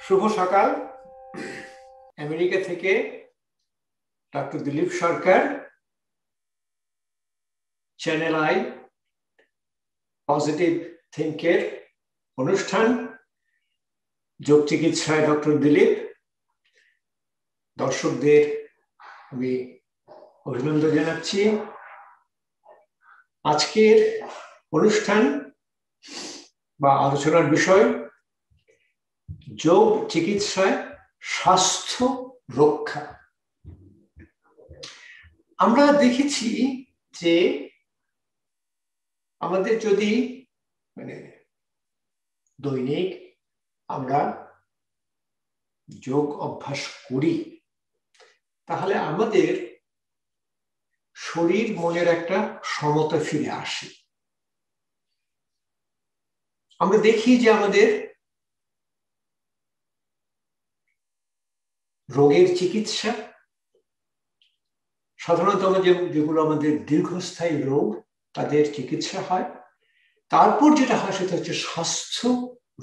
শুভ সকাল। আমেরিকা থেকে doctor Dilip Sarkar, channel I positive থিঙ্কের অনুষ্ঠান যোগ চিকিৎসায় ডক্টর দিলীপ। দর্শকদের আমি অভিনন্দন জানাচ্ছি। আজকের অনুষ্ঠান বা আলোচনার বিষয় যোগ চিকিৎসায় স্বাস্থ্য রক্ষা। আমরা দেখেছি যে আমাদের যদি দৈনিক আমরা যোগ অভ্যাস করি, তাহলে আমাদের শরীর মনের একটা সমতা ফিরে আসে। আমরা দেখি যে আমাদের রোগের চিকিৎসা সাধারণত যেগুলো আমাদের দীর্ঘস্থায়ী রোগ তাদের চিকিৎসা হয়। তারপর যেটা হয় সেটা হচ্ছে স্বাস্থ্য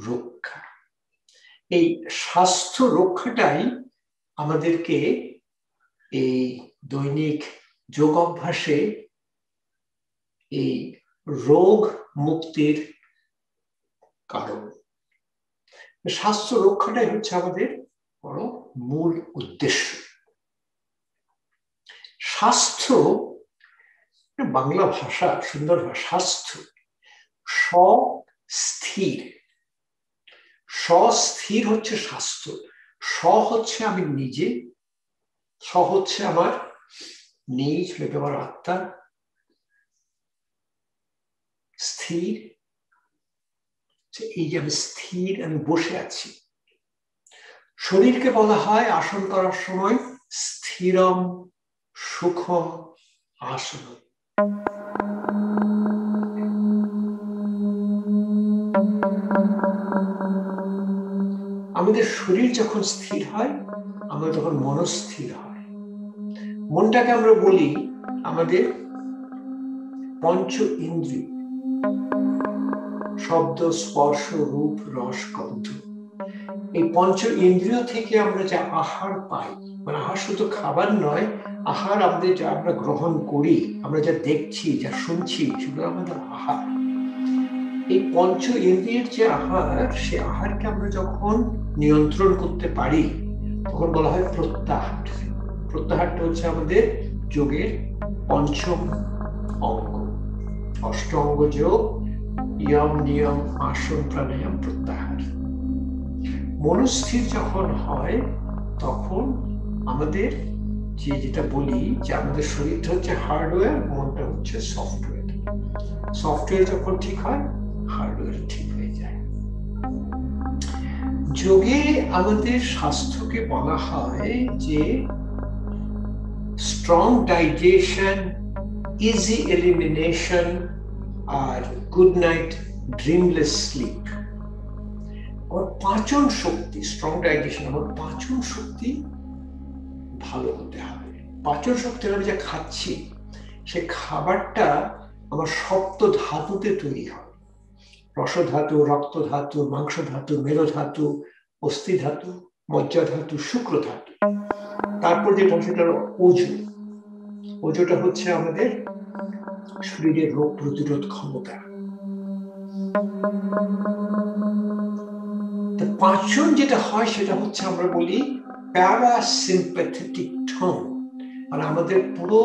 রক্ষা। এই স্বাস্থ্য রক্ষাটাই আমাদেরকে এই দৈনিক যোগ অভ্যাসে এই রোগ মুক্তির কারণ। স্বাস্থ্য রক্ষাটাই হচ্ছে আমাদের বড় মূল উদ্দেশ্য। স্বাস্থ্য বাংলা ভাষা সুন্দর ভাষা। স্বাস্থ্য স্থির, স্থির হচ্ছে স্বাস্থ্য। হচ্ছে আমি নিজে, হচ্ছে আমার নিজ আমার আত্মা। স্থির এই যে আমি স্থির, আমি বসে আছি। শরীরকে বলা হয় আসন করার সময় স্থিরম সুখম আসন। আমাদের শরীর যখন স্থির হয়, আমাদের তখন মনস্থির হয়। মনটাকে আমরা বলি আমাদের পঞ্চ ইন্দ্রিয়, শব্দ, স্পর্শ, রূপ, রস, গন্ধ। এই পঞ্চ ইন্দ্রিয় থেকে আমরা যা আহার পাই, মানে আহার শুধু খাবার নয়, আহার আমাদের যা আমরা গ্রহণ করি, আমরা যা দেখছি, যা শুনছি, সেগুলো আমাদের আহার। এই পঞ্চ ইন্দ্রিয়ের যে আহার, সে আহারকে আমরা যখন নিয়ন্ত্রণ করতে পারি তখন বলা হয় প্রত্যাহার। প্রত্যাহারটা হচ্ছে আমাদের যোগের পঞ্চম অঙ্গ। অষ্টাঙ্গ যোগ, ইয়ম নিয়ম আসন প্রাণায়াম প্রত্যাহার। মনস্থির যখন হয় তখন আমাদের যেটা বলি যে আমাদের শরীরটা হচ্ছে হার্ডওয়্যার, মনটা হচ্ছে সফটওয়্যার। সফটওয়্যার যখন ঠিক হয়, হার্ডওয়্যার ঠিক হয়ে যায়। যোগে আমাদের স্বাস্থ্যকে বলা হয় যে স্ট্রং ডাইজেশন, ইজি এলিমিনেশন আর গুড নাইট ড্রিমলেস স্লিপ। আমার পাচন শক্তি, স্ট্রং ডাইজেশন, আমার পাচন শক্তি ভালো হতে হবে। পাচন শক্তি আমি যা খাচ্ছি সে খাবারটা আমার সপ্ত ধাতুতে তৈরি হয়। রসধাতু, রক্ত ধাতু, মাংস ধাতু, মেরু ধাতু, অস্থি ধাতু, মজ্জা ধাতু, শুক্র ধাতু। তারপর যেটা সেটা ওজো। ওজোটা হচ্ছে আমাদের শরীরের রোগ প্রতিরোধ ক্ষমতা। পাচন যেটা হয় সেটা হচ্ছে আমরা বলি প্যারাসিম্প্যাথেটিক টোন। মানে আমাদের পুরো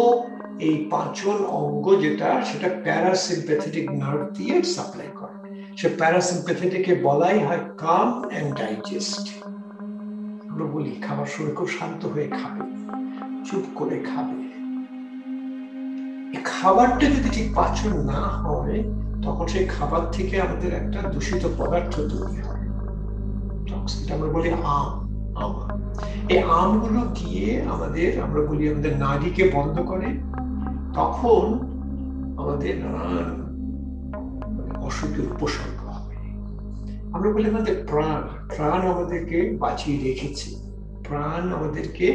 এই পাচন অঙ্গ যেটা, সেটা প্যারাসিম্প্যাথেটিক নার্ভ দিয়ে সাপ্লাই করে। সে প্যারাসিম্প্যাথেটিকে বলাই হয় কাম এন্ড ডাইজেস্ট। আমরা বলি খাবার সময় খুব শান্ত হয়ে খাবে, চুপ করে খাবে। খাবারটা যদি ঠিক পাচন না হয় তখন সেই খাবার থেকে আমাদের একটা দূষিত পদার্থ তৈরি হয়, আমরা বলি আম। এই আমগুলো গিয়ে আমরা বলি আমাদের নাড়িকে বন্ধ করে। তখন আমাদের নানান অসুখের উপসর্গ হবে। আমরা বলি আমাদের প্রাণ আমাদেরকে বাঁচিয়ে রেখেছে, প্রাণ আমাদেরকে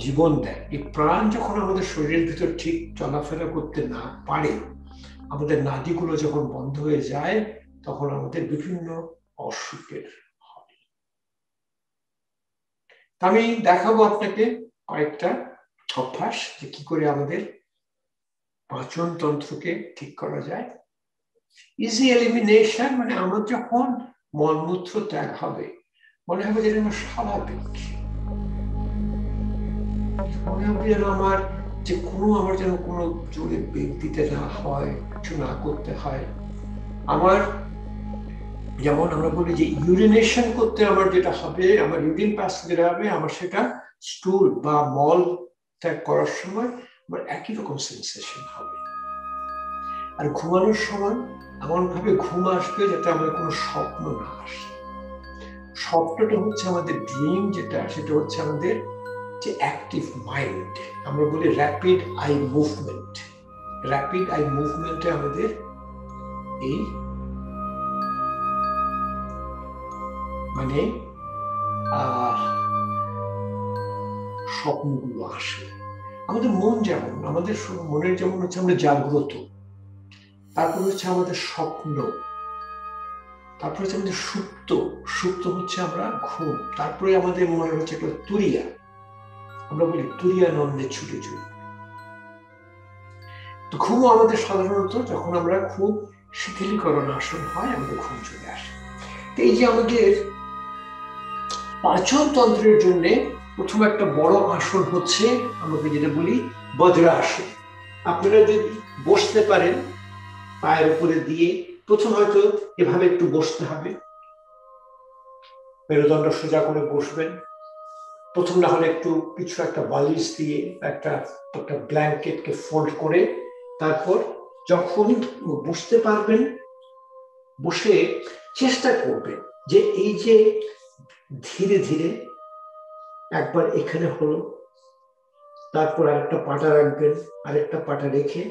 জীবন দেয়। এই প্রাণ যখন আমাদের শরীরের ভিতর ঠিক চলাফেরা করতে না পারে, আমাদের নাড়িগুলো যখন বন্ধ হয়ে যায়, তখন আমাদের বিভিন্ন অসুখের হয়। আমি দেখাবো আপনাকে কয়েকটা অভ্যাস যে কি করে আমাদের পাচন তন্ত্রকে ঠিক করা যায়। ইজি এলিমিনেশন মানে আমার যখন মলমূত্র ত্যাগ হবে মনে হবে যেন আমার স্বাভাবিক, মনে হবে যেন আমার যে আমার যেন কোনো জোরে বেগ দিতে না হয়, কিছু না করতে হয়। আমার যেমন আমরা বলি যে ইউরিনেশন করতে আমার যেটা হবে, আমার ইউরিন পাস যেটা হবে, আমার সেটা স্টুল বা মল ত্যাগ করার সময় আমার একই রকম সেন্সেশন হবে। আর ঘুমানোর সময় এমন ভাবে ঘুম আসবে যাতে আমাদের কোনো স্বপ্ন না আসে। স্বপ্নটা হচ্ছে আমাদের ড্রিম, যেটা সেটা হচ্ছে আমাদের যে অ্যাক্টিভ মাইন্ড, আমরা বলি rapid eye movement. Rapid eye মুভমেন্টে আমাদের এই মানে স্বপ্নগুলো আসে। আমাদের মন যেমন, আমাদের মনের যেমন হচ্ছে আমরা জাগ্রত, তারপর হচ্ছে আমাদের স্বপ্ন, তারপর হচ্ছে আমাদের সুপ্ত, সুপ্ত হচ্ছে আমরা ঘুম, তারপরে আমাদের মনে হচ্ছে একটা তুরিয়া, আমরা বলি তুরিয়া নন্দে ছুটে চলি। তো ঘুমও আমাদের সাধারণত যখন আমরা খুব শিথিলীকরণ আসন হয় আমাদের ঘুম চলে আসে। তো এই যে আমাদের পাচন তন্ত্রের জন্য প্রথম একটা বড় আসন হচ্ছে আমাকে যেটা বলি বজ্রাসন। আপনারা যদি বসতে পারেন পায়ের উপরে দিয়ে, প্রথম হয়তো এভাবে একটু বসতে হবে, মেরুদণ্ড সোজা করে বসবেন। প্রথম না হলে একটু কিছু একটা বালিশ দিয়ে একটা ব্ল্যাঙ্কেটকে ফোল্ড করে, তারপর যখন বসতে পারবেন বসে চেষ্টা করবেন যে এই যে ধীরে ধীরে একবার এখানে হলো, তারপর আরেকটা পাটা রাখবেন, আরেকটা পাটা রেখে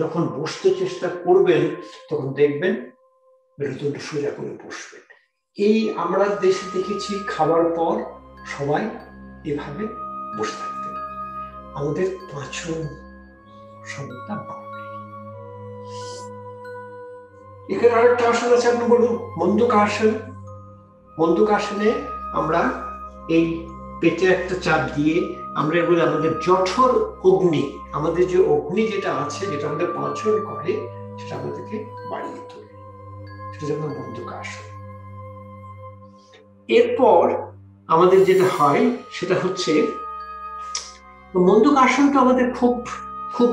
যখন বসতে চেষ্টা করবেন তখন দেখবেন মেরুদণ্ড সোজা করে বসবেন। এই আমরা দেশে দেখেছি খাবার পর সবাই এভাবে বসে থাকতেন, আমাদের পাচন ক্ষমতা বাড়বে। এখানে আরেকটা আসন আছে, আপনি বলুন মন্দুকাসন। মন্দুকাসনে আমরা এই পেটে একটা চাপ দিয়ে আমরা বলি আমাদের জঠর অগ্নি, আমাদের যে অগ্নি যেটা আছে যেটা আমাদের পাচন করে সেটা আমাদেরকে বাড়িয়ে তোলে, সেটা যেমন মন্দুকাসন। এরপর আমাদের যেটা হয় সেটা হচ্ছে মন্দুকাসনটা আমাদের খুব খুব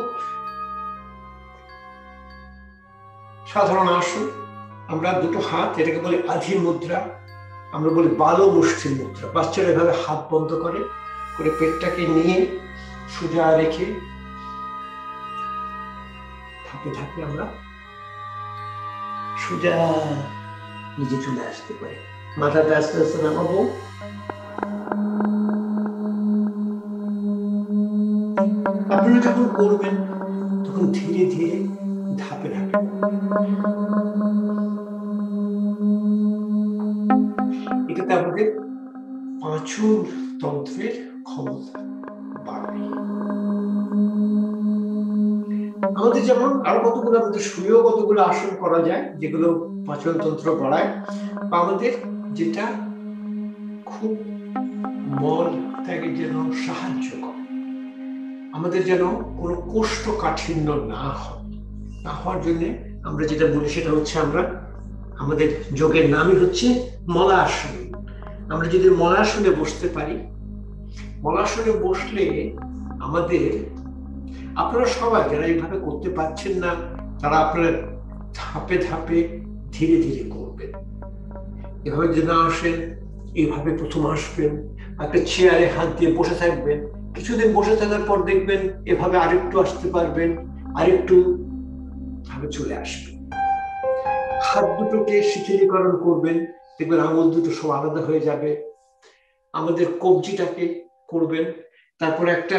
সাধারণ আসন। আমরা দুটো হাত, এটাকে বলি আধি মুদ্রা, আমরা বলি বালো মুষ্টির মুদ্রা। বাচ্চারা এভাবে হাত বন্ধ করে করে পেটটাকে নিয়ে সোজা রেখে ধাপে ধাপে আমরা সোজা নিজে চলে আসতে পারি। মাথাটা আস্তে আস্তে নামাবো, আপনারা যখন করবেন তখন ধীরে ধীরে ধাপে ধাপে, এটাতে আমাদের পাচন তন্ত্রের ক্ষমতা বাড়বে। আমাদের যেমন আরো কতগুলো আমাদের শুয়েও কতগুলো আসন করা যায় যেগুলো পাচন তন্ত্র বাড়ায়, বা আমাদের যেটা খুব মল ত্যাগের জন্য সাহায্য করে, আমাদের যেন কোনো কোষ্ঠকাঠিন্য না হওয়ার জন্য আমরা যেটা বলি সেটা হচ্ছে আমরা আমাদের যোগের নামই হচ্ছে মলাসন। আমরা যদি মলাসনে বসতে পারি, মলাসনে বসলে আমাদের, আপনারা সবাই যারা এইভাবে করতে পারছেন না তারা আপনারা ধাপে ধাপে ধীরে ধীরে করবেন। এভাবে যদি না আসেন এইভাবে প্রথম আসবেন, একটা চেয়ারে হাত দিয়ে বসে থাকবেন, কিছুদিন বসে থাকার পর দেখবেন এভাবে আরেকটু আসতে পারবেন, আরেকটু ভাবে চলে আসবেন। হাত দুটোকে শিথিলীকরণ করবেন, দেখবেন আঙুল দুটো সব আলাদা হয়ে যাবে। আমাদের কবজিটাকে করবেন, তারপর একটা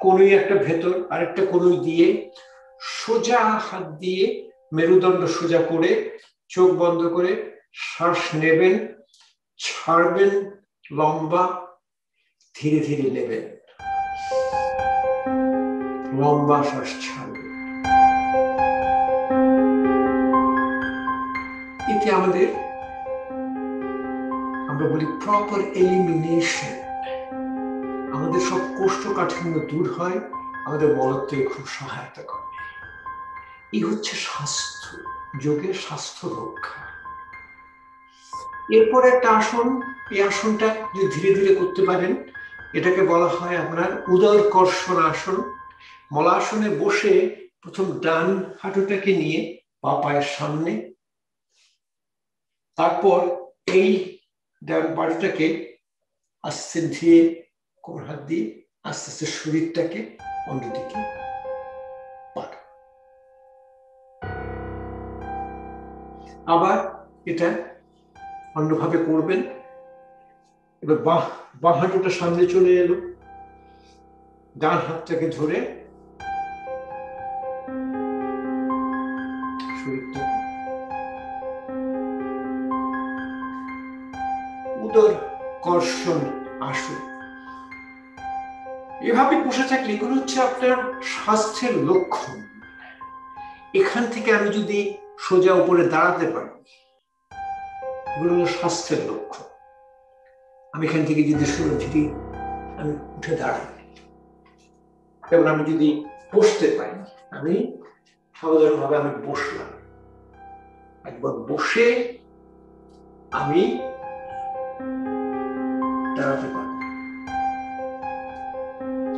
কনুই একটা ভেতর আরেকটা কনুই দিয়ে সোজা হাত দিয়ে মেরুদণ্ড সোজা করে চোখ বন্ধ করে শ্বাস নেবেন, ছাড়বেন লম্বা, ধীরে ধীরে নেবেন, লম্বা শ্বাস ছাড়বেন। এতে আমাদের আমরা বলি প্রপার এলিমিনেশন, আমাদের সব কোষ্ঠকাঠিন্য দূর হয়, আমাদের মলত্যাগে খুব সহায়তা করে। এই হচ্ছে স্বাস্থ্য, যোগের স্বাস্থ্য রক্ষা। এরপর একটা আসন, এই আসনটা যদি ধীরে ধীরে করতে পারেন, এটাকে বলা হয় আপনার উদরকর্ষণ আসন। মলাসনে বসে প্রথম ডান হাঁটুটাকে নিয়ে বা পায়ের সামনে, তারপর এই ডান পাটাকে আস্তে ধীরে কোমর হাত দিয়ে আস্তে আস্তে শরীরটাকে অন্যদিকে পাঠান। আবার এটা অন্যভাবে করবেন। এবার বাঁ হাঁটুটা সামনে চলে এলো, ডান হাতটাকে ধরে শরীরটা উদরকর্ষণ আসন। এভাবে বসে থাকলে এগুলো হচ্ছে আপনার স্বাস্থ্যের লক্ষণ। এখান থেকে আমি যদি সোজা উপরে দাঁড়াতে পারি, এগুলো হলো স্বাস্থ্যের লক্ষণ। আমি এখান থেকে যদি যদি আমি উঠে দাঁড়াই, এবং আমি যদি বসতে পারি, আমি সাধারণভাবে আমি বসলাম, একবার বসে আমি দাঁড়াতে পারি।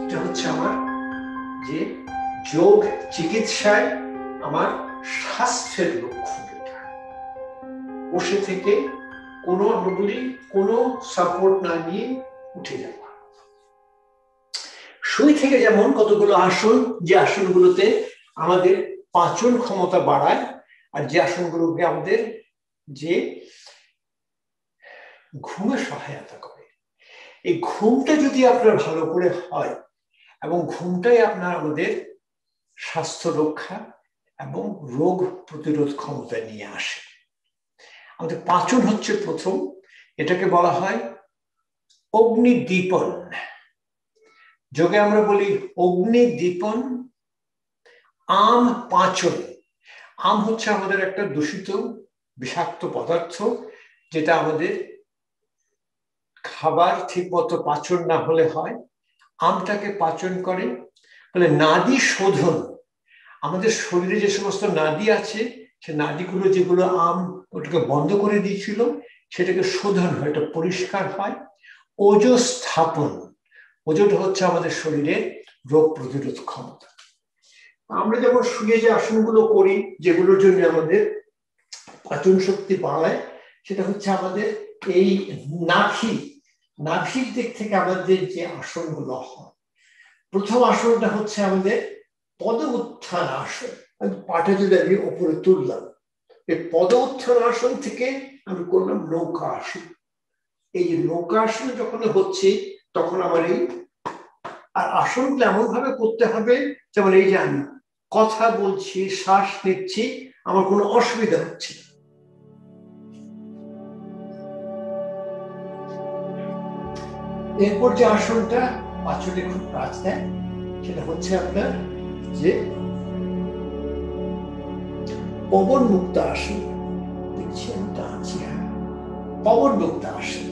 এটা হচ্ছে আমার যে যোগ চিকিৎসায় আমার স্বাস্থ্যের লক্ষণ। বসে থেকে কোনো কোনো সাপোর্ট না নিয়ে উঠে যাওয়া। শুই থেকে যেমন কতগুলো আসন, যে আসনগুলোতে আমাদের পাচন ক্ষমতা বাড়ায়, আর যে আসনগুলোকে আমাদের যে ঘুমে সহায়তা করে। এই ঘুমটা যদি আপনার ভালো করে হয়, এবং ঘুমটাই আপনার আমাদের স্বাস্থ্য রক্ষা এবং রোগ প্রতিরোধ ক্ষমতা নিয়ে আসে। আমাদের পাচন হচ্ছে প্রথম, এটাকে বলা হয় অগ্নিদীপন। যোগে আমরা বলি অগ্নিদীপন, আম পাচন। আম হচ্ছে আমাদের একটা দূষিত বিষাক্ত পদার্থ, যেটা আমাদের খাবার ঠিক মতো পাচন না হলে হয়। আমটাকে পাচন করে। বলে নাডি শোধন, আমাদের শরীরে যে সমস্ত নাডি আছে, সে নাডিগুলো যেগুলো আম ওটাকে বন্ধ করে দিয়েছিল, সেটাকে শোধন হয়, এটা পরিষ্কার হয়। ওজস্থাপন, ওজোটা হচ্ছে আমাদের শরীরের রোগ প্রতিরোধ ক্ষমতা। আমরা যেমন শুয়ে যে আসনগুলো করি, যেগুলোর জন্য আমাদের পাচন শক্তি বাড়ায়, সেটা হচ্ছে আমাদের এই নাভির দিক থেকে আমাদের যে আসনগুলো হয়। প্রথম আসনটা হচ্ছে আমাদের পদ উত্থান আসন। পাটা যদি আমি উপরে তুললাম, এই পদ উত্থান আসন থেকে আমি করলাম নৌকা আসন। এই যে নৌকা আসন যখন হচ্ছে, তখন আমার এই আর আসনগুলো এমন ভাবে করতে হবে যেমন এই যে আমি কথা বলছি, শ্বাস নিচ্ছি, আমার কোনো অসুবিধা হচ্ছে না। এরপর যে আসনটা পাচনে খুব কাজ দেয়, সেটা হচ্ছে আপনার যে পবন মুক্ত আসন। দেখছি আমি টানছি, পবন মুক্ত আসন।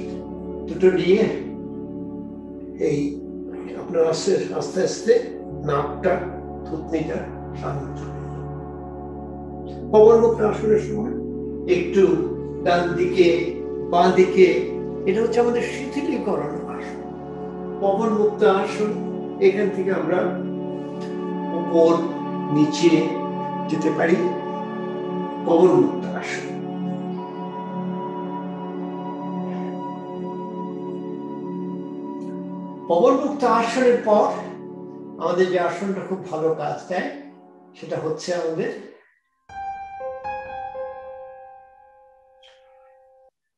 দুটো নিয়ে এই আপনার আস্তে আস্তে আস্তে নাকটা, থুতনিটা সামনে চলে। পবন মুক্ত আসনের সময় একটু ডান দিকে বাঁ দিকে, এটা হচ্ছে আমাদের শিথিলীকরণ আসন। পবন মুক্ত আসন, এখান থেকে আমরা উপর নিচে যেতে পারি। পবন মুক্ত আসন। পবন মুক্ত আসনের পর আমাদের যে আসনটা খুব ভালো কাজ দেয়, সেটা হচ্ছে আমাদের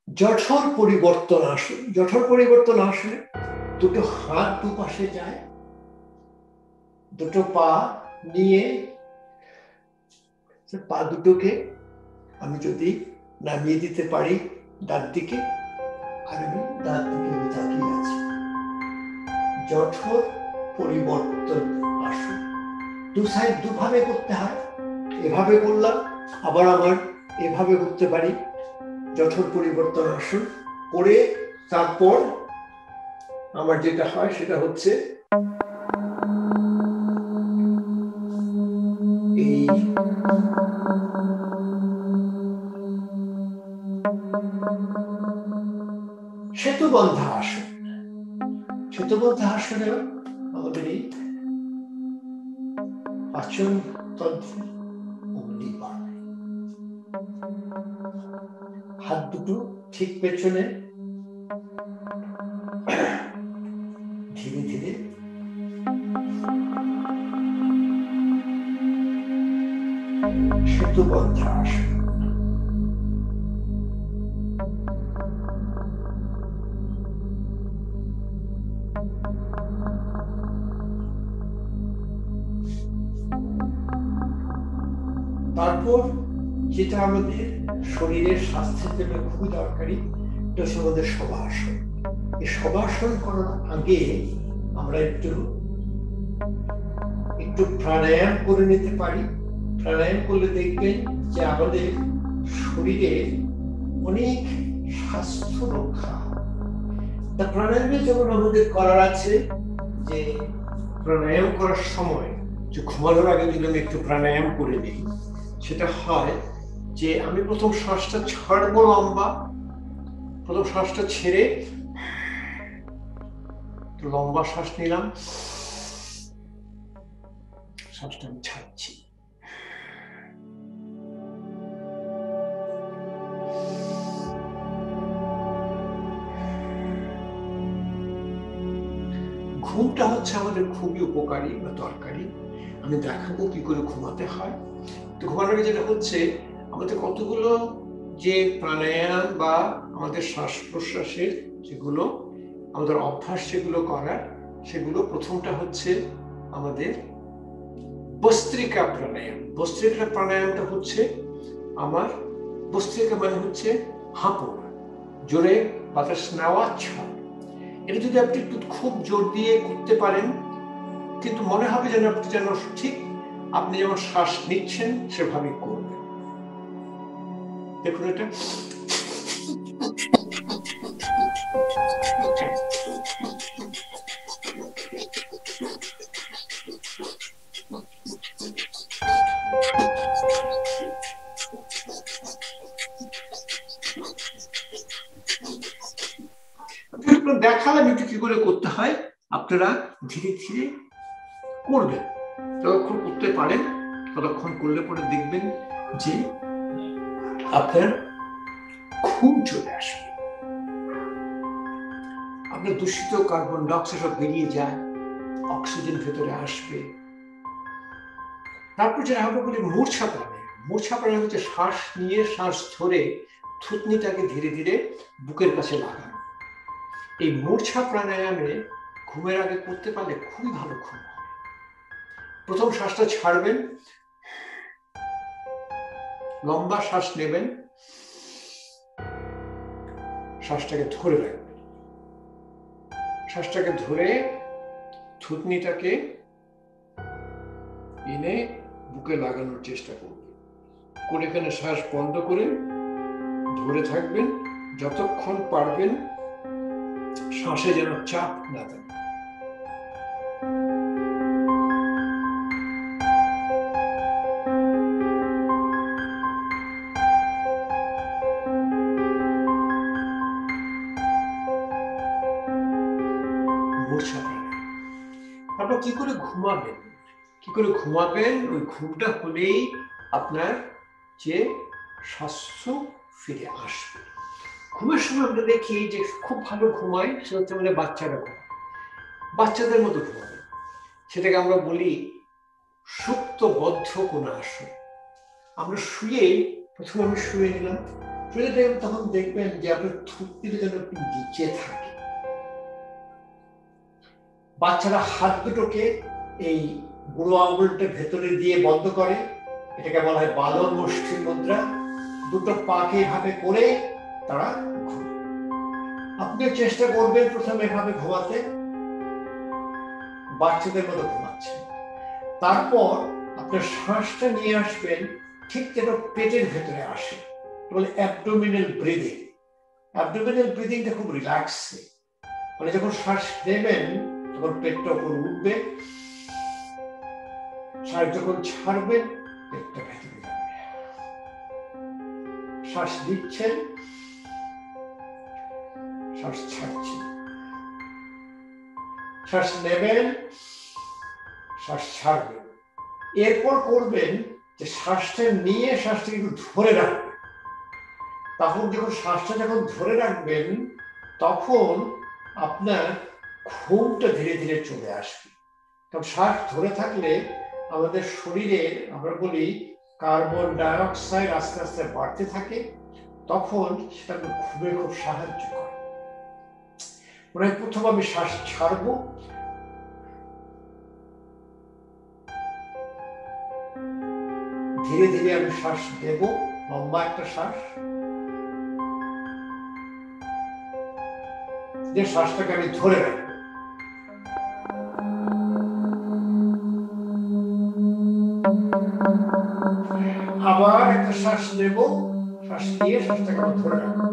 জঠর পরিবর্তন আসন। জঠর পরিবর্তন আসনে দুটো হাত দুপাশে যায়, দুটো পা নিয়ে পা দুটোকে আমি যদি নামিয়ে দিতে পারি ডান দিকে, আর আমি ডান দিকে তাকিয়ে আছি। জঠর পরিবর্তন আসন দু সাইড দুভাবে করতে হয়। এভাবে করলাম, আবার আমার এভাবে করতে পারি। জঠর পরিবর্তন আসন করে তারপর আমার যেটা হয় সেটা হচ্ছে এই সেতুবন্ধ আসন। সেতুবন্ধ আসনে আমাদের এই পাচন তন্ত্রের অগ্নি বাড়ে। হাত দুটো ঠিক পেছনে, ধীরে ধীরে সেতুবন্ধ আসন। তারপর যেটা আমাদের শরীরের স্বাস্থ্যের জন্য খুবই দরকারি, এটা হচ্ছে আমাদের শবাসন। এই শবাসন করার আগে আমরা একটু প্রাণায়াম করে নিতে পারি। প্রাণায়াম করলে দেখবেন যে আমাদের শরীরে অনেক স্বাস্থ্য রক্ষা। তা প্রাণায়ামে যেমন আমাদের করার আছে যে প্রাণায়াম করার সময় যে ঘুমানোর আগে যদি আমি একটু প্রাণায়াম করে নিই, সেটা হয় যে আমি প্রথম শ্বাসটা ছাড়বো লম্বা, প্রথম শ্বাসটা ছেড়ে লম্বা শ্বাস নিলাম, শ্বাসটা আমি ছাড়ছি। ঘুমটা হচ্ছে আমাদের খুবই উপকারী বা দরকারি। আমি দেখাবো কি করে ঘুমাতে হয়। তো ঘুমানোর আগে যেটা হচ্ছে আমাদের কতগুলো যে প্রাণায়াম বা আমাদের শ্বাস প্রশ্বাসের যেগুলো আমাদের অভ্যাস যেগুলো করার, সেগুলো প্রথমটা হচ্ছে আমাদের বস্ত্রিকা প্রাণায়াম। বস্ত্রিকা প্রাণায়ামটা হচ্ছে আমার, বস্ত্রিকা মানে হচ্ছে হাঁপুর, জোরে বাতাস নেওয়া ছাড়। এটা যদি আপনি একটু খুব জোর দিয়ে করতে পারেন, কিন্তু মনে হবে যেন আপনি যেন ঠিক আপনি যেমন শ্বাস নিচ্ছেন সেভাবে করবেন। দেখুন এটা দেখালাম একটু কি করে করতে হয়, আপনারা ধীরে ধীরে করবেন। যতক্ষণ করতে পারেন ততক্ষণ করলে পরে দেখবেন যে আপনার ঘুম চলে আসবে, আপনার দূষিত কার্বন ডাইঅক্সাইড সব বেরিয়ে যায়, অক্সিজেন ভেতরে আসবে। তারপর যেটা আমরা বলি মূর্ছা প্রাণায়াম। মূর্ছা প্রাণায়াম হচ্ছে শ্বাস নিয়ে শ্বাস ধরে থুতনিটাকে ধীরে ধীরে বুকের কাছে লাগানো। এই মূর্ছা প্রাণায়ামে ঘুমের আগে করতে পারলে খুবই ভালো ঘুম হয়। প্রথম শ্বাসটা ছাড়বেন, লম্বা শ্বাস নেবেন, শ্বাসটাকে ধরে রাখবেন, শ্বাসটাকে ধরে থুতনিটাকে এনে বুকে লাগানোর চেষ্টা করবেন। করে এখানে শ্বাস বন্ধ করে ধরে থাকবেন যতক্ষণ পারবেন, শ্বাসে যেন চাপ না থাকে। তারপর কি করে ঘুমাবেন, কি করে ঘুমাবেন? ওই ঘুমটা হলেই আপনার যে স্বাস্থ্য ফিরে আসবে। ঘুমের সময় আমরা দেখি যে খুব ভালো ঘুমায়, সেটা হচ্ছে আমাদের বাচ্চারা ঘুমায়, বাচ্চাদের মতো ঘুমাবে। সেটাকে আমরা বলি সুপ্তবদ্ধ কোন আসন। আমরা শুয়ে, প্রথমে আমি শুয়ে নিলাম, শুয়ে দেখবেন তখন দেখবেন যে আপনার থুতনিটা যেন একটু নিচে থাকে। বাচ্চারা হাত দুটোকে এই বুড়ো আঙুলটা ভেতরে দিয়ে বন্ধ করে, এটাকে বলা হয় বালন মুষ্টি মুদ্রা। দুটো পাকে এভাবে করে তারা ঘুম। আপনি চেষ্টা করবেন প্রথমে এভাবে ঘুমাতে, বাচ্চাদের মতো ঘুমাচ্ছে। তারপর আপনার শ্বাসটা নিয়ে আসবেন ঠিক যেন পেটের ভেতরে আসে, বলে অ্যাবডোমিনাল ব্রিদিং। অ্যাবডোমিনাল ব্রিদিংটা খুব রিল্যাক্সে, মানে যখন শ্বাস নেবেন তখন পেটটা উপর উঠবে, শ্বাস যখন ছাড়বেন পেটটা ভেতরে যাবে। শ্বাস দিচ্ছেন, শ্বাস ছাড়ছেন, শ্বাস নেবেন, শ্বাস ছাড়বেন। এরপর করবেন যে শ্বাসটা নিয়ে শ্বাসটাকে একটু ধরে রাখবেন। তখন যখন শ্বাসটা যখন ধরে রাখবেন তখন আপনার ঘুমটা ধীরে ধীরে চলে আসবে। কারণ শ্বাস ধরে থাকলে আমাদের শরীরে আমরা বলি কার্বন ডাই অক্সাইড আস্তে আস্তে বাড়তে থাকে, তখন সেটা ঘুমে খুব সাহায্য করে। মানে প্রথম আমি শ্বাস ছাড়বো, ধীরে ধীরে আমি শ্বাস নেব, লম্বা একটা শ্বাস, যে শ্বাসটাকে আমি ধরে রাখবো। আবার একটা শ্বাস নেব, শ্বাস নিয়ে শ্বাসটাকে আমি ধরে রাখবো।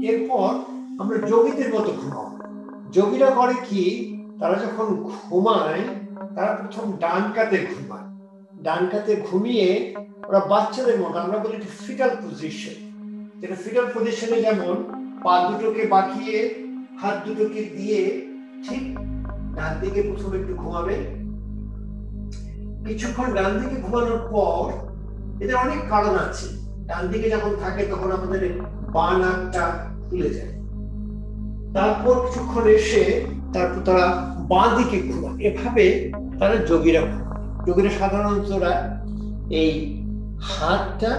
এরপর আমরা যোগীদের মতো ঘুমাবো। যোগীরা করে কি, তারা যখন ঘুমায় তারা প্রথম ডান কাতে ঘুমায়। ডান কাতে ঘুমিয়ে ওরা বাচ্চাদের মতো, আমরা বলি ফিটাল পজিশন, যেটা ফিটাল পজিশনে যেমন পা দুটোকে বাঁকিয়ে হাত দুটোকে দিয়ে ঠিক ডান দিকে প্রথমে একটু ঘুমাবে। কিছুক্ষণ ডান দিকে ঘুমানোর পর, এদের অনেক কারণ আছে, ডান দিকে যখন থাকে তখন আমাদের বাঁ নাকটা খুলে যায়। তারপর কিছুক্ষণ এসে তারপর তারা বাঁ দিকে ঘুমায়। এভাবে তারা যোগীরা ঘুমায়। যোগীরা সাধারণত এই হাতটা,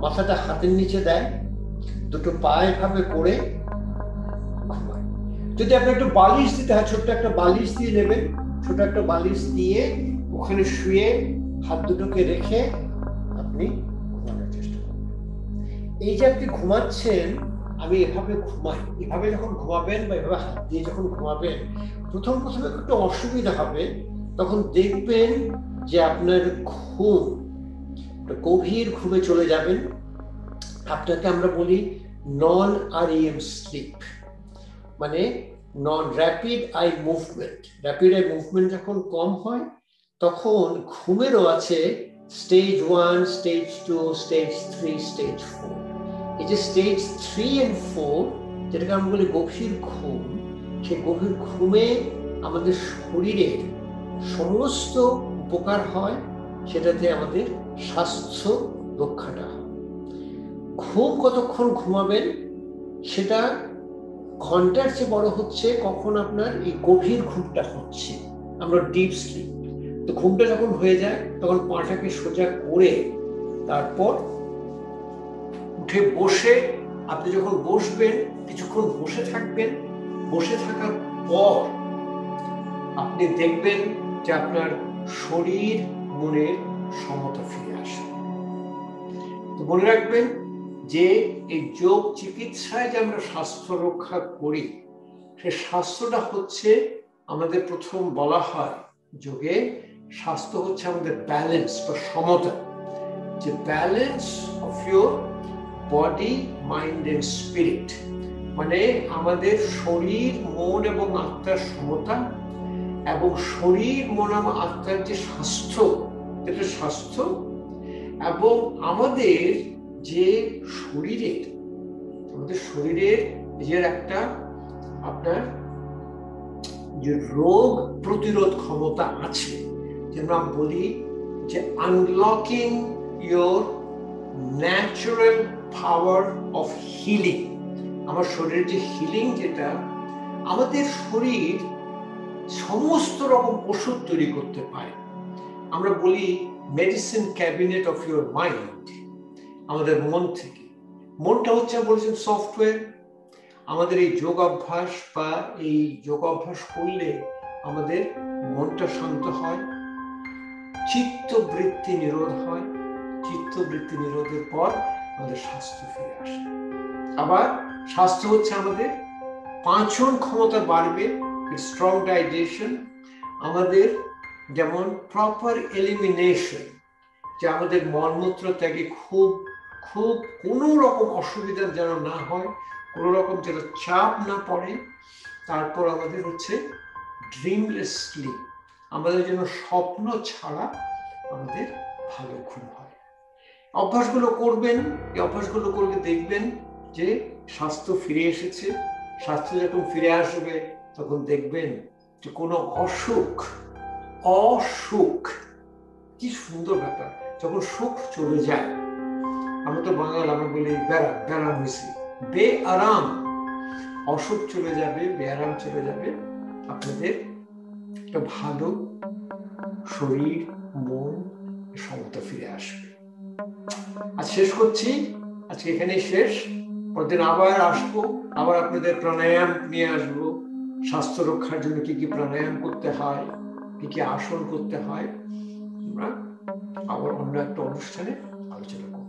মাথাটা হাতের নিচে দেয়, দুটো পা এভাবে করে ঘুমায়। যদি আপনি একটু বালিশ দিতে হয়, ছোট্ট একটা বালিশ দিয়ে নেবেন, ছোট একটা বালিশ দিয়ে ওখানে শুয়ে হাত দুটোকে রেখে আপনি ঘুমানোর চেষ্টা করবেন। এই যে আপনি ঘুমাচ্ছেন, আমি এভাবে ঘুমাই, এভাবে যখন ঘুমাবেন বা এভাবে হাত দিয়ে যখন ঘুমাবেন, প্রথম প্রথমে একটু অসুবিধা হবে, তখন দেখবেন যে আপনার ঘুম গভীর ঘুমে চলে যাবেন। আপনাকে আমরা বলি নন REM স্লিপ, মানে non rapid eye movement. Rapid eye movement যখন কম হয় তখন ঘুমেরও আছে স্টেজ 1, স্টেজ 2, স্টেজ 3, স্টেজ 4। এই যে স্টেজ 3 and 4 যেটাকে আমরা বলি গভীর ঘুম, সেই গভীর ঘুমে আমাদের শরীরের সমস্ত উপকার হয়, সেটাতে আমাদের স্বাস্থ্য রক্ষাটা হয়। ঘুম কতক্ষণ ঘুমাবেন সেটা ঘন্টার চেয়ে বড় হচ্ছে কখন আপনার এই গভীর ঘুমটা হচ্ছে, আমরা ডিপ স্লিপ। তো ঘুমটা যখন হয়ে যায় তখন পাটাকে সোজা করে তারপর উঠে বসে, আপনি যখন বসবেন কিছুক্ষণ বসে থাকবেন। বসে থাকার পর আপনি দেখবেন যে আপনার শরীর মনের সমতা ফিরে আসে। তো মনে রাখবেন যে এই যোগ চিকিৎসায় যে আমরা স্বাস্থ্য রক্ষা করি, সে স্বাস্থ্যটা হচ্ছে আমাদের প্রথম বলা হয় যোগে স্বাস্থ্য হচ্ছে আমাদের ব্যালেন্স বা সমতা, যে balance of your body, mind and spirit, মানে আমাদের শরীর, মন এবং আত্মার সমতা, এবং শরীর, মন এবং আত্মার যে স্বাস্থ্য, এটা স্বাস্থ্য, এবং আমাদের যে শরীরের যে একটা আপনার যে রোগ প্রতিরোধ ক্ষমতা আছে, যেন আমরা বলি যে unlocking your natural power of healing. আমার শরীরের যে হিলিং, যেটা আমাদের শরীর সমস্ত রকম ওষুধ তৈরি করতে পারে। আমরা বলি medicine cabinet of your mind, আমাদের মন থেকে। মনটা হচ্ছে বলছেন সফটওয়্যার। আমাদের এই যোগ অভ্যাস বা এই যোগ অভ্যাস করলে আমাদের মনটা শান্ত হয়, চিত্তবৃত্তি নিরোধ হয়, চিত্তবৃত্তি নিরোধের পর আমাদের স্বাস্থ্য ফিরে আসে। আবার স্বাস্থ্য হচ্ছে আমাদের পাচন ক্ষমতা বাড়বে, স্ট্রং ডাইজেশন, আমাদের যেমন প্রপার এলিমিনেশন, যে আমাদের মলমূত্র ত্যাগে খুব খুব কোনো রকম অসুবিধা যেন না হয়, কোনো রকম যেন চাপ না পড়ে। তারপর আমাদের হচ্ছে ড্রিমলেস স্লিপ, আমাদের যেন স্বপ্ন ছাড়া আমাদের ভালো ঘুম হয়। অভ্যাসগুলো করবেন, এই অভ্যাসগুলো করলে দেখবেন যে স্বাস্থ্য ফিরে এসেছে। স্বাস্থ্য যখন ফিরে আসবে তখন দেখবেন যে কোনো অসুখ, কি সুন্দর ব্যাপার, যখন সুখ চলে যায়, আমরা তো বাঙাল, আমরা বলি ব্যারাম হয়েছি, বেআরাম, অসুখ চলে যাবে, বেআরাম চলে যাবে, আপনাদের একটা ভালো শরীর মন সমতা ফিরে আসবে। আজ শেষ করছি, আজকে এখানেই শেষ। পরদিন আবার আসবো, আবার আপনাদের প্রাণায়াম নিয়ে আসবো, স্বাস্থ্য রক্ষার জন্য কি কি প্রাণায়াম করতে হয়, কি কি আসন করতে হয়, আমরা আবার অন্য একটা অনুষ্ঠানে আলোচনা করব।